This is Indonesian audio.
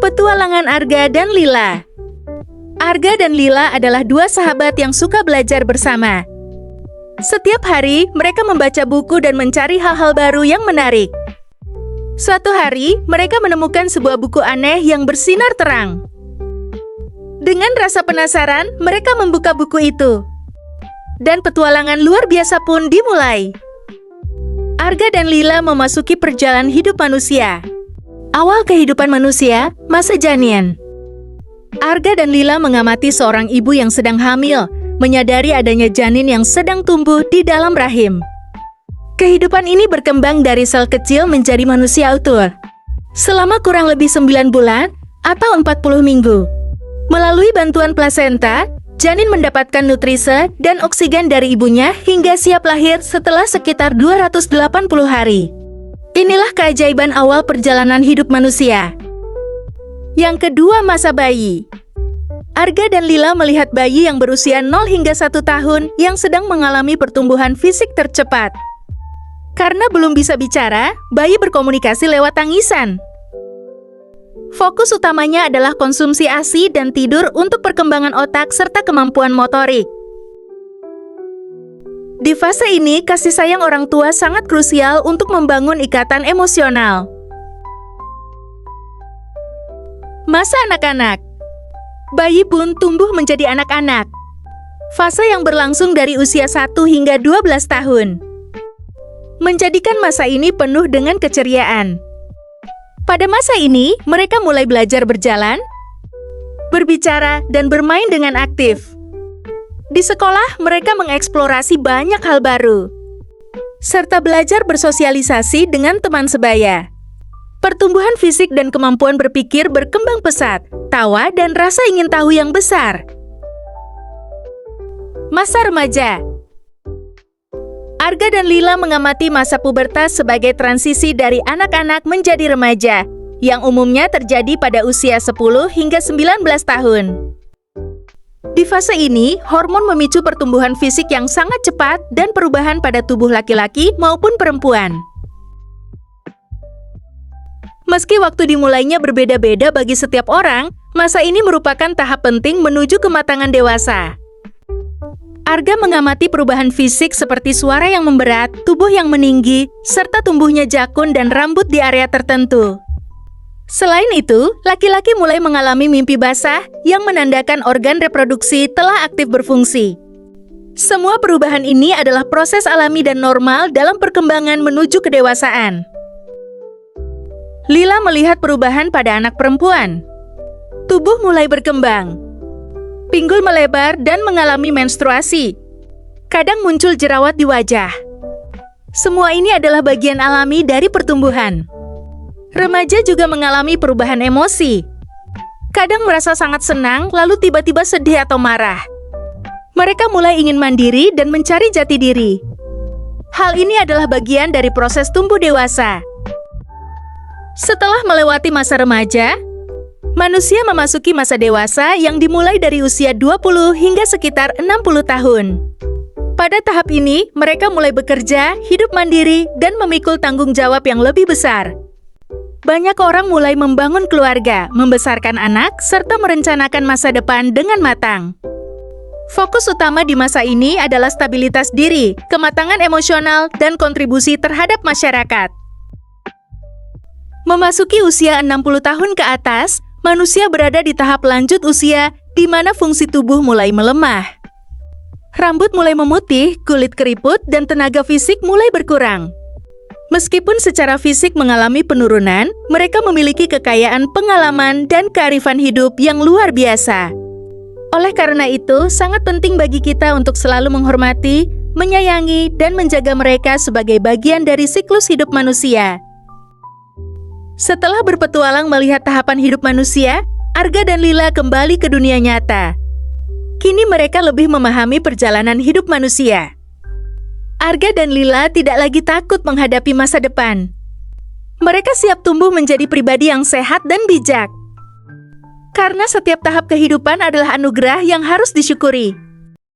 Petualangan Arga dan Lila. Arga dan Lila adalah dua sahabat yang suka belajar bersama. Setiap hari, mereka membaca buku dan mencari hal-hal baru yang menarik. Suatu hari, mereka menemukan sebuah buku aneh yang bersinar terang. Dengan rasa penasaran, mereka membuka buku itu. Dan petualangan luar biasa pun dimulai. Arga dan Lila memasuki perjalanan hidup manusia. Awal kehidupan manusia, masa janin. Arga dan Lila mengamati seorang ibu yang sedang hamil, menyadari adanya janin yang sedang tumbuh di dalam rahim. Kehidupan ini berkembang dari sel kecil menjadi manusia utuh. Selama kurang lebih 9 bulan atau 40 minggu. Melalui bantuan plasenta, janin mendapatkan nutrisi dan oksigen dari ibunya hingga siap lahir setelah sekitar 280 hari. Inilah keajaiban awal perjalanan hidup manusia. Yang kedua, masa bayi. Arga dan Lila melihat bayi yang berusia 0 hingga 1 tahun yang sedang mengalami pertumbuhan fisik tercepat. Karena belum bisa bicara, bayi berkomunikasi lewat tangisan. Fokus utamanya adalah konsumsi ASI dan tidur untuk perkembangan otak serta kemampuan motorik. Di fase ini, kasih sayang orang tua sangat krusial untuk membangun ikatan emosional. Masa anak-anak. Bayi pun tumbuh menjadi anak-anak. Fase yang berlangsung dari usia 1 hingga 12 tahun. Menjadikan masa ini penuh dengan keceriaan. Pada masa ini, mereka mulai belajar berjalan, berbicara, dan bermain dengan aktif. Di sekolah, mereka mengeksplorasi banyak hal baru, serta belajar bersosialisasi dengan teman sebaya. Pertumbuhan fisik dan kemampuan berpikir berkembang pesat, tawa dan rasa ingin tahu yang besar. Masa remaja. Arga dan Lila mengamati masa pubertas sebagai transisi dari anak-anak menjadi remaja, yang umumnya terjadi pada usia 10 hingga 19 tahun. Di fase ini, hormon memicu pertumbuhan fisik yang sangat cepat dan perubahan pada tubuh laki-laki maupun perempuan. Meski waktu dimulainya berbeda-beda bagi setiap orang, masa ini merupakan tahap penting menuju kematangan dewasa. Arga mengamati perubahan fisik seperti suara yang memberat, tubuh yang meninggi, serta tumbuhnya jakun dan rambut di area tertentu. Selain itu, laki-laki mulai mengalami mimpi basah yang menandakan organ reproduksi telah aktif berfungsi. Semua perubahan ini adalah proses alami dan normal dalam perkembangan menuju kedewasaan. Lila melihat perubahan pada anak perempuan. Tubuh mulai berkembang. Pinggul melebar dan mengalami menstruasi. Kadang muncul jerawat di wajah. Semua ini adalah bagian alami dari pertumbuhan. Remaja juga mengalami perubahan emosi. Kadang merasa sangat senang, lalu tiba-tiba sedih atau marah. Mereka mulai ingin mandiri dan mencari jati diri. Hal ini adalah bagian dari proses tumbuh dewasa. Setelah melewati masa remaja, manusia memasuki masa dewasa yang dimulai dari usia 20 hingga sekitar 60 tahun. Pada tahap ini, mereka mulai bekerja, hidup mandiri, dan memikul tanggung jawab yang lebih besar. Banyak orang mulai membangun keluarga, membesarkan anak, serta merencanakan masa depan dengan matang. Fokus utama di masa ini adalah stabilitas diri, kematangan emosional, dan kontribusi terhadap masyarakat. Memasuki usia 60 tahun ke atas, manusia berada di tahap lanjut usia di mana fungsi tubuh mulai melemah. Rambut mulai memutih, kulit keriput, dan tenaga fisik mulai berkurang. Meskipun secara fisik mengalami penurunan, mereka memiliki kekayaan pengalaman dan kearifan hidup yang luar biasa. Oleh karena itu, sangat penting bagi kita untuk selalu menghormati, menyayangi, dan menjaga mereka sebagai bagian dari siklus hidup manusia. Setelah berpetualang melihat tahapan hidup manusia, Arga dan Lila kembali ke dunia nyata. Kini mereka lebih memahami perjalanan hidup manusia. Arga dan Lila tidak lagi takut menghadapi masa depan. Mereka siap tumbuh menjadi pribadi yang sehat dan bijak. Karena setiap tahap kehidupan adalah anugerah yang harus disyukuri.